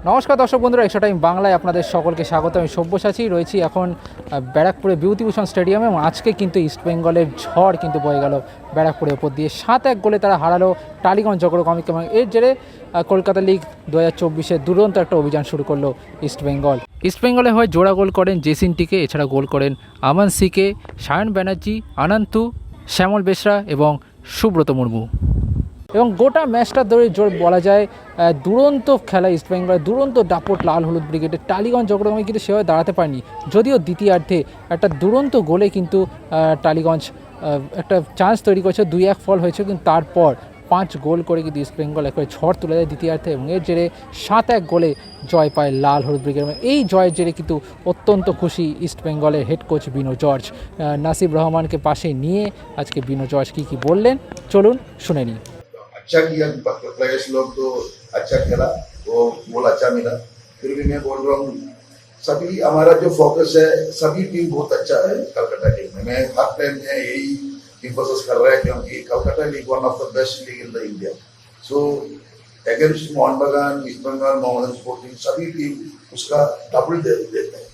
নমস্কার দর্শক বন্ধুরা, এক্সট্রা টাইম বাংলায় আপনাদের সকলকে স্বাগত। আমি সব্যসাচী রয়েছি এখন ব্যারাকপুরে বিভূতিভূষণ স্টেডিয়ামে এবং আজকে কিন্তু ইস্টবেঙ্গলের ঝড় কিন্তু বয়ে গেল ব্যারাকপুরের ওপর দিয়ে। 7-1 গোলে তারা হারালো টালিগঞ্জ অগ্রগামীকে এবং এর জেরে কলকাতা লিগ 2024-এর দুরন্ত একটা অভিযান শুরু করলো ইস্টবেঙ্গল। ইস্টবেঙ্গলের হয়ে জোড়া গোল করেন জেসিন টিকে, এছাড়া গোল করেন আমান সিকে, সায়ন ব্যানার্জি, আনন্তু, শ্যামল বেসরা এবং সুব্রত মুর্মু। এবং গোটা ম্যাচটা ধরে জোর বলা যায় দুরন্ত খেলা ইস্টবেঙ্গলের, দুরন্ত দাপট লাল হলুদ ব্রিগেডের। টালিগঞ্জ অগ্রগামী কিন্তু সেভাবে দাঁড়াতে পারেনি, যদিও দ্বিতীয়ার্ধে একটা দুরন্ত গোলে কিন্তু টালিগঞ্জ একটা চান্স তৈরি করেছে, 2-1 ফল হয়েছে, কিন্তু তারপর 5 গোল করে কিন্তু ইস্টবেঙ্গল একবারে ঝড় তুলে দেয় দ্বিতীয়ার্ধে এবং এর জেরে 7-1 গোলে জয় পায় লাল হলুদ ব্রিগেড। এই জয়ের জেরে কিন্তু অত্যন্ত খুশি ইস্টবেঙ্গলের হেড কোচ বিনো জর্জ। নাসিব রহমানকে পাশে নিয়ে আজকে বিনো জর্জ কী বললেন চলুন শুনে নিই। अच्छा किया, प्लेयर्स लोग तो अच्छा खेला, वो गोल अच्छा मिला। फिर भी मैं बोल रहा हूँ सभी हमारा जो फोकस है, सभी टीम बहुत अच्छा है कलकत्ता टीम में। मैं हर टाइम में यही एम्फोसिस कर रहा है क्योंकि Calcutta league one of the best league in the India. So against Mohan बगान, ईस्ट बंगाल, मोहम्मदन स्पोर्टिंग सभी टीम उसका डबल देते हैं।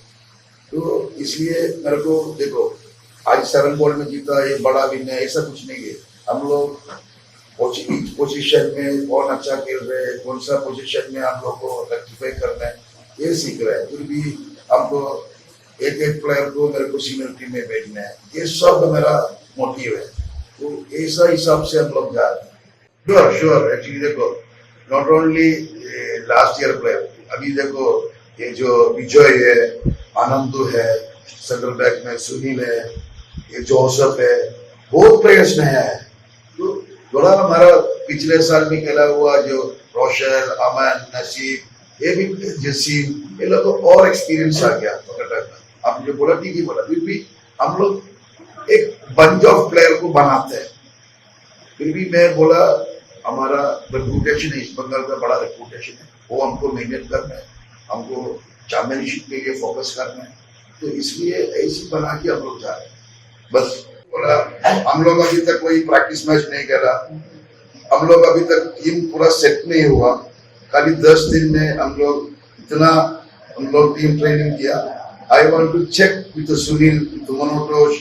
तो इसलिए मेरे को देखो आज 7 गोल में जीता, ये बड़ा विन है ऐसा कुछ नहीं है। हम लोग पोजीशन में कौन अच्छा खेल रहे हैं, कौन सा पोजीशन में हम लोग को रेक्टिफाई करना है, ये सीख रहे हैं। फिर भी हमको एक प्लेयर को मेरे को सीनियर टीम में भेजना है, ये सब मेरा मोटिव है। तो ऐसा हिसाब से हम लोग जा रहे हैं। श्योर एक्चुअली देखो not only last year player, अभी देखो ये जो विजय है, आनंद है, सेंटर बैक में सुनील है, ये जोसेफ है, बहुत प्लेयर्स नया है। तो थोड़ा हमारा पिछले साल भी खेला हुआ जो रोशन, अमन, नसीब, ये भी जसीम, ये लोग और एक्सपीरियंस आ गया कलकत्ता का। आप जो बोला ठीक ही बोला, फिर भी हम लोग एक बंच ऑफ प्लेयर को बनाते हैं। फिर भी मैं बोला हमारा रेपुटेशन है, ईस्ट बंगाल का बड़ा रेपुटेशन है, वो हमको मेहनत करना है, हमको चैंपियनशिप के लिए फोकस करना है। तो इसलिए ऐसी बना के हम लोग जा रहे हैं। बस बोला हम लोग अभी तक कोई प्रैक्टिस मैच नहीं खेला, हम लोग अभी तक टीम पूरा सेट नहीं हुआ। खाली 10 दिन में हम लोग इतना टीम ट्रेनिंग किया। I want to check with Sunil, with Manotosh,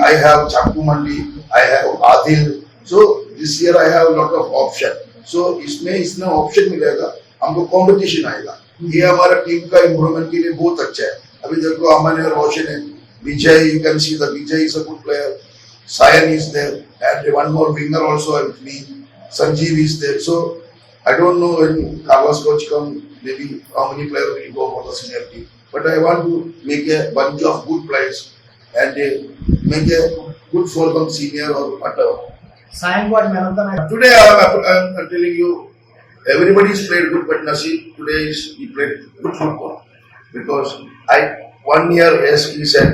I have चाकू मंडी, I have Adil. So this year I have lot of option. सो इसमें ऑप्शन मिलेगा, हमको कंपटीशन आएगा। ये हमारा टीम का इम्प्रूवमेंट के लिए बहुत अच्छा है। अभी देखो अमन है, रोशन है, Vijay, you can see that Vijay is a good player. Sayan is there, and one more winger also with me. Sanjeev is there. So I don't know when Carlos coach come, maybe how many players will go for the senior team. But I want to make a bunch of good players and make a good for them senior or whatever. Sayan got man of the match. Today I'm telling you, everybody's played good, but Nasib today he played good football because one year as he said.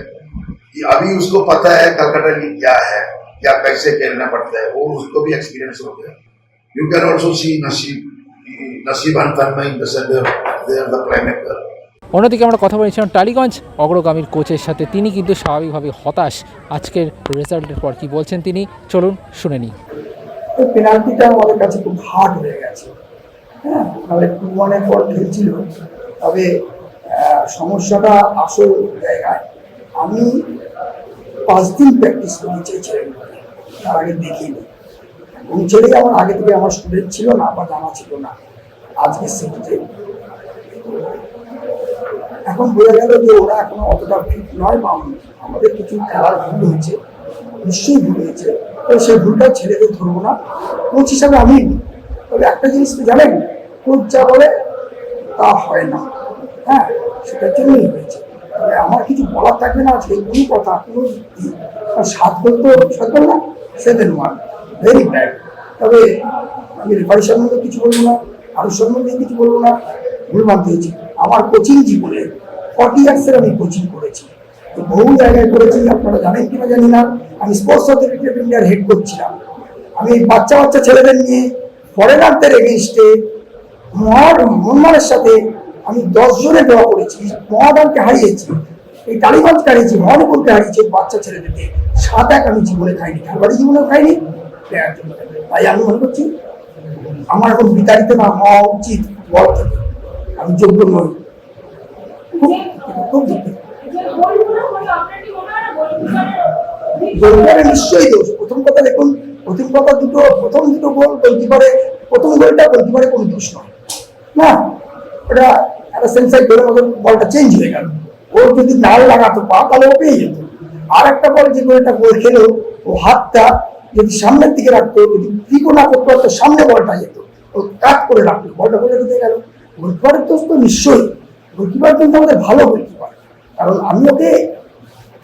अभी उसको पता है Calcutta league क्या है, क्या कैसे खेलना पड़ता है, वो उसको भी एक्सपीरियंस हो गया। यू कैन ऑल्सो सी नसीब and Tanmay in the center, they are the playmaker. অন্যদিকে আমরা কথা বলেছিলাম টালিগঞ্জ অগ্রগামীর কোচের সাথে, তিনি কিন্তু স্বাভাবিকভাবে হতাশ আজকের রেজাল্টের পর। কি বলছেন তিনি চলুন শুনে নিই। পেনাল্টিটা আমাদের কাছে খুব হার্ড হয়ে গেছে, হ্যাঁ, তাহলে 2-1-এর পর খেলছিল। তবে সমস্যাটা আসল জায়গায় আমি 5 দিন প্র্যাকটিস করতে চেয়েছিলাম, তার আগে দেখিনি। কোন ছেলেই আমার আগে থেকে আমার স্টুডেন্ট ছিল না বা জানা ছিল না। আজকে শিখছে, এখন বোঝা গেল যে ওরা এখনো অতটা ফিট নয় বা আমাদের কিছু খেলার ভুল হয়েছে, নিশ্চয়ই ভুল হয়েছে। তো সেই ভুলটা ছেলেদের ধরবো না, কোচ হিসাবে আমি। তবে একটা জিনিস তো জানেন, কোচ যা বলে তা হয় না, হ্যাঁ, সেটার জন্যই হয়েছে। আমার কিছু বলার থাকবে না আজকে কোনো কথা, কোনো 7 গোল তো 7 না, 7-1 ভেরি ব্যাড। তবে আমি রেফারির সম্বন্ধে কিছু বলবো না, আরো সম্বন্ধে কিছু বলবো না, ভুল মানতে হয়েছি। আমার কোচিং জীবনে 40 ইয়ার্সের আমি কোচিং করেছি, বহু জায়গায় করেছি, আপনারা জানেন কিনা জানি না। আমি স্পোর্টস অথরিটি অফ ইন্ডিয়ার হেড করছিলাম। আমি বাচ্চা চছেলেদের নিয়ে ফরেনারদের এগেনস্টে মনমানের সাথে আমি 10 জনে ড্র করেছি, মহাদানকে হারিয়েছি, এই টালিগঞ্জকে হারিয়েছি, মহানপুরকে হারিয়েছি, বাচ্চা ছেলেদেরকে। 7-1 আমি জীবনে খাইনি, খেলোয়াড়ি জীবনেও খাইনি। তাই আমি মনে করছি আমার এখন বিতাড়িত না হওয়া উচিত বল থেকে। আমি যোগ্য নই, খুব খুব দুঃখিত। গোলকিপারের নিশ্চয়ই দোষ। প্রথম কথা দেখুন, প্রথম দুটো গোল গোলকিপারে, প্রথম গোলটা গোলকিপারে কোনো দোষ নয় না, এটা একটা সেন্সার ধরে মতন বলটা চেঞ্জ হয়ে গেল। ওর যদি না লাগাতো পা তাহলে ও পেয়ে যেত। আর একটা বল যে গোলটা গোল খেলো, ও হাতটা যদি সামনের দিকে রাখতো, যদি ত্রিকোণা করতে পারতো, সামনে বলটা যেত, ও কাট করে রাখতো, বলটা গোলে ঢুকে গেল। গোলকিপারের দোষ তো নিশ্চয়ই। গোলকিপার কিন্তু আমাদের ভালো গোলকিপার, কারণ আমি ওকে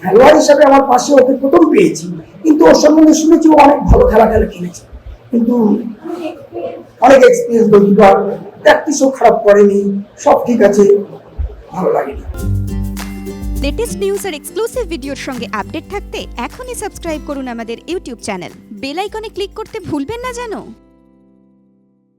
খেলোয়াড় হিসাবে আমার পাশে ওকে প্রথম পেয়েছি, কিন্তু ওর সম্বন্ধে শুনেছি ও অনেক ভালো খেলেছে, কিন্তু অনেক এক্সপিরিয়েন্স গোলকিপার, প্র্যাকটিসও খারাপ করেনি, সব ঠিক আছে, ভালো লাগেনি। লেটেস্ট নিউজ আর এক্সক্লুসিভ ভিডিওর সঙ্গে আপডেট থাকতে এখনই সাবস্ক্রাইব করুন আমাদের ইউটিউব চ্যানেল। বেল আইকনে ক্লিক করতে ভুলবেন না যেন।